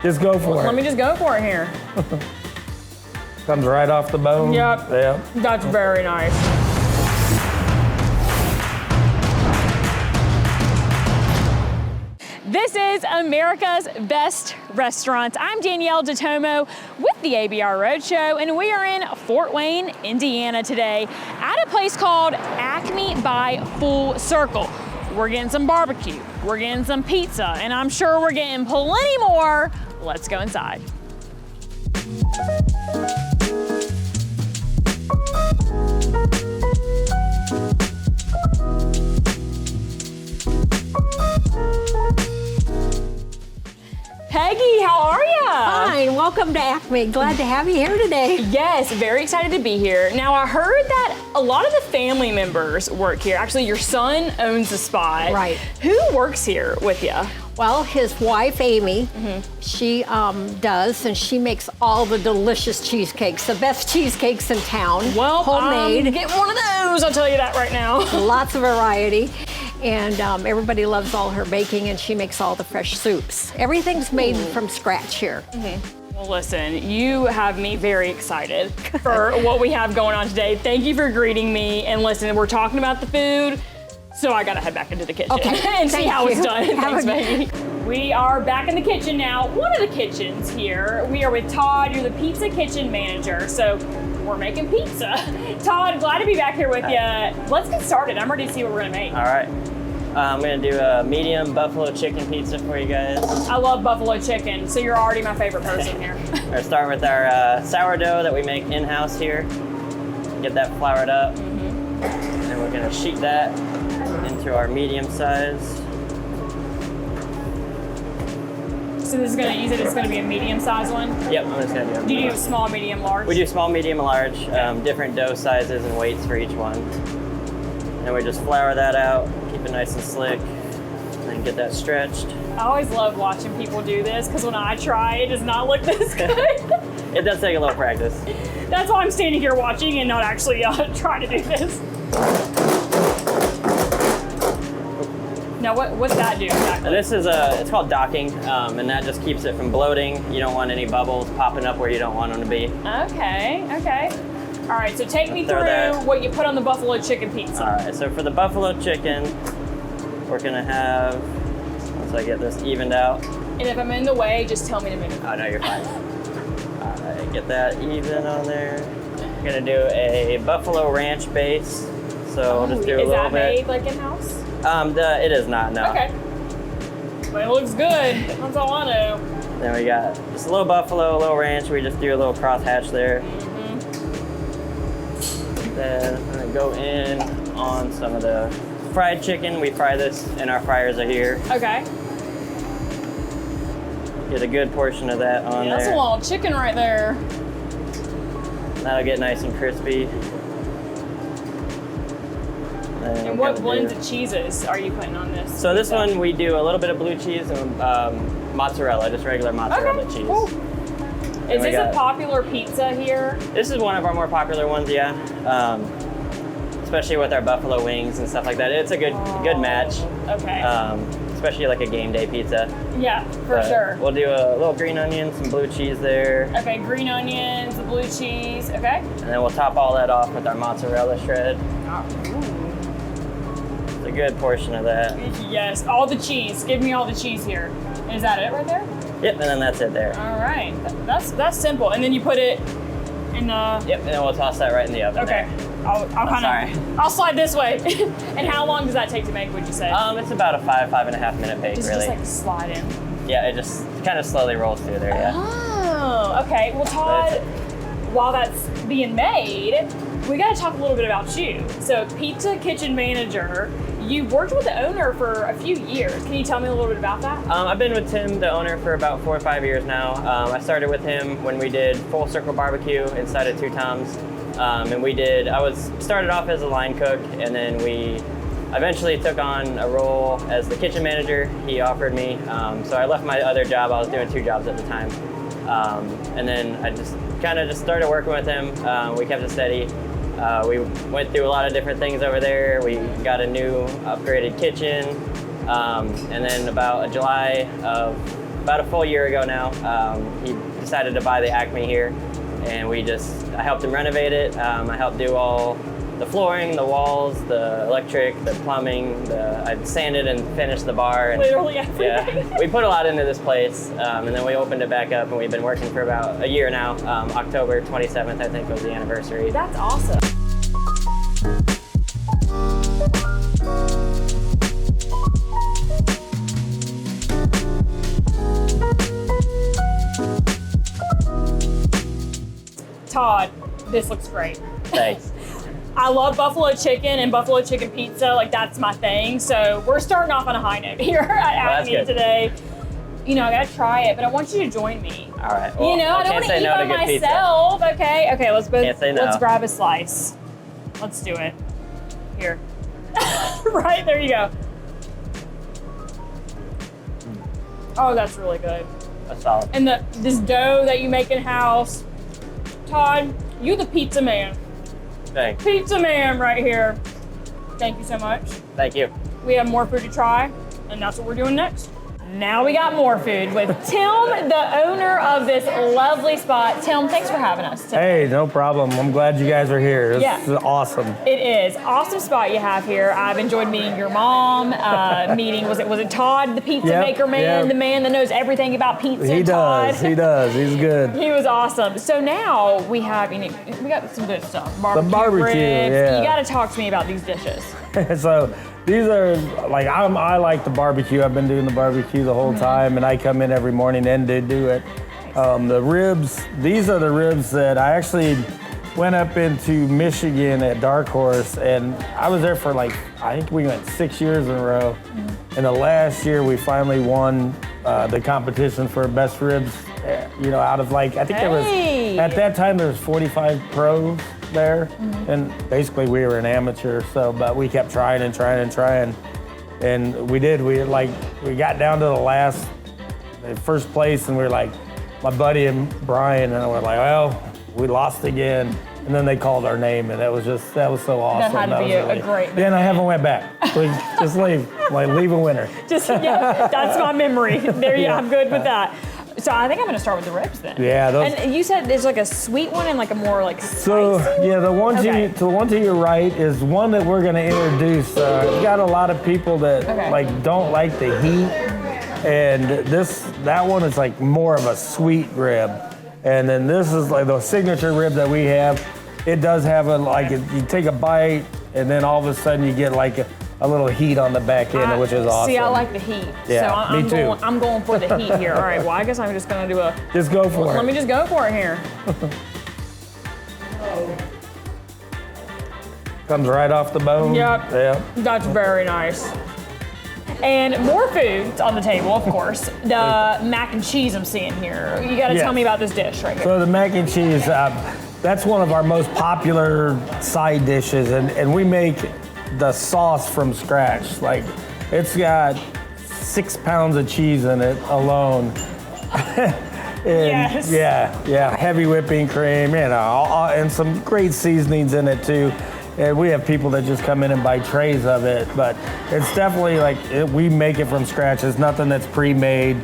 Just go for it. Let me just go for it here. Comes right off the bone. Yep. Yeah. That's very nice. This is America's Best Restaurants. I'm Danyel Detomo with the ABR Roadshow, and we are in Fort Wayne, Indiana today at a place called ACME by Full Circle. We're getting some barbecue, we're getting some pizza, and I'm sure we're getting plenty more. Let's go inside. Peggy, how are you? Fine, welcome to ACME. Glad to have you here today. Yes, very excited to be here. Now, I heard that a lot of the family members work here. Actually, your son owns the spot. Right. Who works here with you? Well, his wife, Amy, she does, and she makes all the delicious cheesecakes, the best cheesecakes in town. Well, homemade. Get one of those, I'll tell you that right now. Lots of variety. And everybody loves all her baking, and she makes all the fresh soups. Everything's made from scratch here. Well, listen, you have me very excited for what we have going on today. Thank you for greeting me. And listen, we're talking about the food, so I gotta head back into the kitchen and see how it's done. Thanks, Maggie. We are back in the kitchen now. One of the kitchens here. We are with Todd. You're the pizza kitchen manager. So we're making pizza. Todd, glad to be back here with you. Let's get started. I'm ready to see what we're gonna make. All right. I'm gonna do a medium buffalo chicken pizza for you guys. I love buffalo chicken, so you're already my favorite person here. We're gonna start with our sourdough that we make in-house here. Get that floured up. And we're gonna sheet that into our medium size. So this is it's gonna be a medium-sized one? Yep, I'm just gonna do Do you do small, medium, large? We do small, medium, and large. Different dough sizes and weights for each one. And we just flour that out, keep it nice and slick, and then get that stretched. I always love watching people do this because when I try, it does not look this good. It does take a little practice. That's why I'm standing here watching and not actually trying to do this. Now, what's that do exactly? And this is it's called docking, and that just keeps it from bloating. You don't want any bubbles popping up where you don't want them to be. Okay. All right, so take me through what you put on the buffalo chicken pizza. All right, so for the buffalo chicken, we're gonna have, once I get this evened out. And if I'm in the way, just tell me to move. Oh, no, you're fine. All right, get that even on there. We're gonna do a buffalo ranch base. So we'll just do a little bit. Is that made like in-house? It is not, no. Okay. But it looks good, that's all I know. Then we got just a little buffalo, a little ranch. We just do a little cross hatch there. Then I'm gonna go in on some of the fried chicken. We fry this and our fryers are here. Okay. Get a good portion of that on there. That's a lot of chicken right there. That'll get nice and crispy. And what blends of cheeses are you putting on this? So this one we do a little bit of blue cheese and mozzarella, just regular mozzarella cheese. Cool. Is this a popular pizza here? This is one of our more popular ones, yeah. Especially with our buffalo wings and stuff like that. It's a good match. Okay. Especially like a game day pizza. Yeah, for sure. We'll do a little green onion, some blue cheese there. Okay, green onions, the blue cheese, okay. And then we'll top all that off with our mozzarella shred. It's a good portion of that. Yes, all the cheese. Give me all the cheese here. Is that it right there? Yep, and then that's it there. All right, that's simple. And then you put it in the... Yep, and then we'll toss that right in the oven. Okay. There. I'll slide this way. And how long does that take to make, would you say? It's about a 5.5 minute bake, really. Just like slide in. Yeah, it just kind of slowly rolls through there, yeah. Oh, okay. Well, Todd, while that's being made, we got to talk a little bit about you. So, pizza kitchen manager, you've worked with the owner for a few years. Can you tell me a little bit about that? I've been with Tim, the owner, for about 4 or 5 years now. I started with him when we did Full Circle Barbecue inside of Two Toms. I started off as a line cook, and then we eventually took on a role as the kitchen manager. He offered me, so I left my other job. I was doing 2 jobs at the time. And then I just started working with him. We kept it steady. We went through a lot of different things over there. We got a new upgraded kitchen. And then about about a full year ago now. He decided to buy the ACME here, and I helped him renovate it. I helped do all the flooring, the walls, the electric, the plumbing. I sanded and finished the bar. And, Literally everything. Yeah, we put a lot into this place, and then we opened it back up, and we've been working for about a year now. October 27th, I think, was the anniversary. That's awesome. Todd, this looks great. Thanks. I love buffalo chicken and buffalo chicken pizza. Like, that's my thing. So we're starting off on a high note here at ACME today. You know, I gotta try it, but I want you to join me. All right. Well, You know, I don't want to eat by myself. Okay. Okay. Let's Can't say no. Let's grab a slice. Let's do it. Here. Right there you go. Oh, that's really good. That's solid. And this dough that you make in house, Todd, you the pizza man. Thanks. Pizza man right here. Thank you so much. Thank you. We have more food to try, and that's what we're doing next. Now we got more food with Tim, the owner of this lovely spot. Tim, thanks for having us today. Hey, no problem. I'm glad you guys are here. This is awesome. It is. Awesome spot you have here. I've enjoyed meeting your mom, was it Todd, the pizza maker man, the man that knows everything about pizza? He Todd. does. He does. He's good. He was awesome. So now we have, we got some good stuff. Barbecue ribs. yeah. You got to talk to me about these dishes. So these are like I like the barbecue. I've been doing the barbecue the whole time, and I come in every morning and do it. The ribs. These are the ribs that I actually went up into Michigan at Dark Horse, and I was there for I think we went 6 years in a row. And the last year we finally won the competition for best ribs. Out of I think there was at that time there was 45 pros there, and basically we were an amateur. But we kept trying and trying and trying, and we did. We got down to the first place, and we were like, my buddy and Brian and I were like, well, we lost again. And then they called our name, and that was so awesome. That had to be a great. Then I haven't went back. Just leave a winner. That's my memory. There you go. I'm good with that. So I think I'm gonna start with the ribs then. Yeah. And you said there's a sweet one and a more spicy. So yeah, the one to your right is one that we're gonna introduce. We've got a lot of people that don't like the heat, and that one is more of a sweet rib. And then this is the signature rib that we have. It does have you take a bite, and then all of a sudden you get a little heat on the back end, which is awesome. See, I like the heat. Yeah, so me too. I'm going for the heat here. All right, well, I guess I'm just going to do Just go for it. Let me just go for it here. Comes right off the bone. Yep. Yeah. That's very nice. And more food on the table, of course. The mac and cheese I'm seeing here. You got to tell me about this dish right here. So the mac and cheese, that's one of our most popular side dishes, and we make the sauce from scratch. It's got 6 pounds of cheese in it alone. Yes. Yeah, heavy whipping cream, and some great seasonings in it too. And we have people that just come in and buy trays of it, but it's definitely we make it from scratch. It's nothing that's pre-made,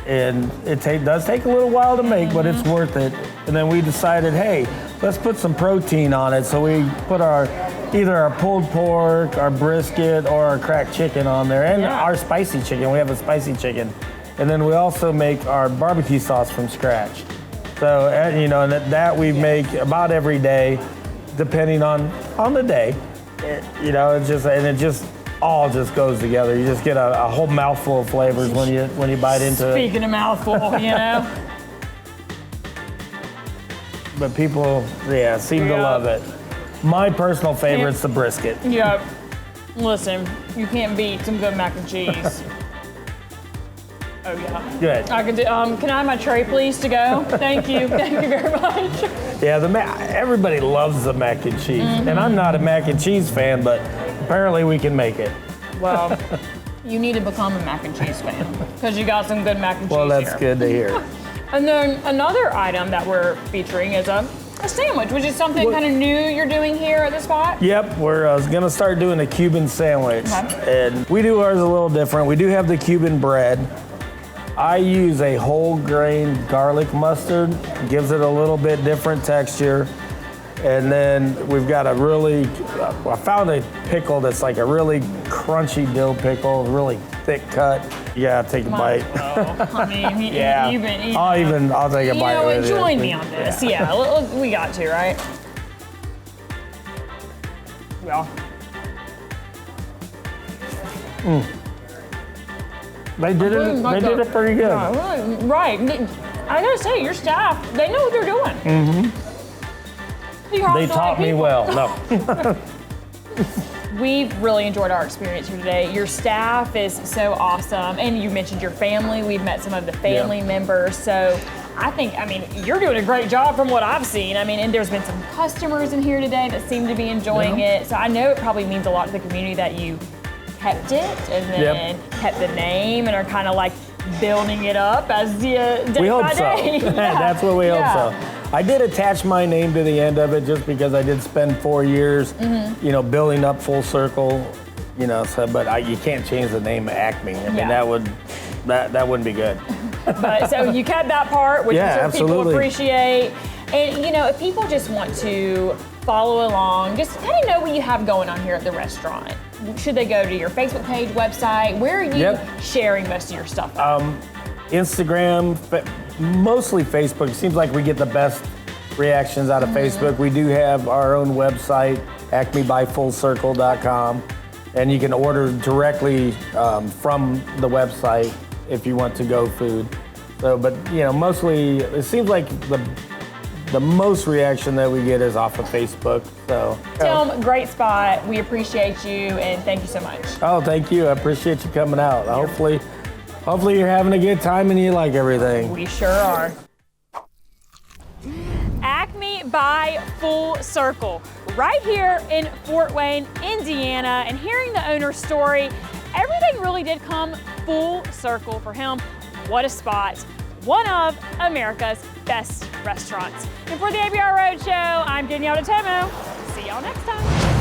and it does take a little while to make, but it's worth it. And then we decided, hey, let's put some protein on it. So we put either our pulled pork, our brisket, or our cracked chicken on there, and our spicy chicken. We have a spicy chicken. And then we also make our barbecue sauce from scratch. So, and that we make about every day, depending on the day. It just all goes together. You just get a whole mouthful of flavors when you bite into it. Speaking of mouthful, But people, seem to love it. My personal favorite's the brisket. Yep. Listen, you can't beat some good mac and cheese. Oh yeah. Good. I could do, can I have my tray, please, to go? Thank you. Thank you very much. Yeah, everybody loves the mac and cheese, and I'm not a mac and cheese fan, but apparently we can make it. Well, you need to become a mac and cheese fan because you got some good mac and cheese. Well, that's here. good to hear. And then another item that we're featuring is a sandwich, which is something kind of new you're doing here at the spot. Yep, we're going to start doing a Cuban sandwich, and we do ours a little different. We do have the Cuban bread. I use a whole grain garlic mustard, gives it a little bit different texture. And then we've got a really, I found a pickle that's like a really crunchy dill pickle, really thick cut. Yeah, take a bite. Well, I mean, Yeah. you've been eating. I'll take a You bite know, with you. join me on this. Yeah, we got to, right? Well, They did it. They did it pretty good. right. I gotta say, your staff, they know what they're doing. Mm-hmm. They taught me well. No. We've really enjoyed our experience here today. Your staff is so awesome. And you mentioned your family. We've met some of the family members. So I mean, you're doing a great job from what I've seen. I mean, and there's been some customers in here today that seem to be enjoying it. So I know it probably means a lot to the community that you kept it and then kept the name and are kind of like building it up as day We hope by so. day. That's what we hope so. I did attach my name to the end of it just because I did spend 4 years, building up Full Circle, so, but you can't change the name of ACME. I mean, that wouldn't be good. But so you kept that part, which I'm sure people appreciate. And if people just want to follow along, just kind of know what you have going on here at the restaurant, should they go to your Facebook page, website? Where are you sharing most of your stuff at? Instagram, mostly Facebook. It seems like we get the best reactions out of Facebook. We do have our own website, acmebyfullcircle.com, and you can order directly from the website if you want to-go food. So, but mostly it seems like the most reaction that we get is off of Facebook. So, Tim, great spot. We appreciate you and thank you so much. Oh, thank you. I appreciate you coming out. Hopefully you're having a good time and you like everything. We sure are. ACME by Full Circle, right here in Fort Wayne, Indiana. And hearing the owner's story, everything really did come full circle for him. What a spot. One of America's best restaurants. And for the ABR Roadshow, I'm Danyel Detomo. See y'all next time.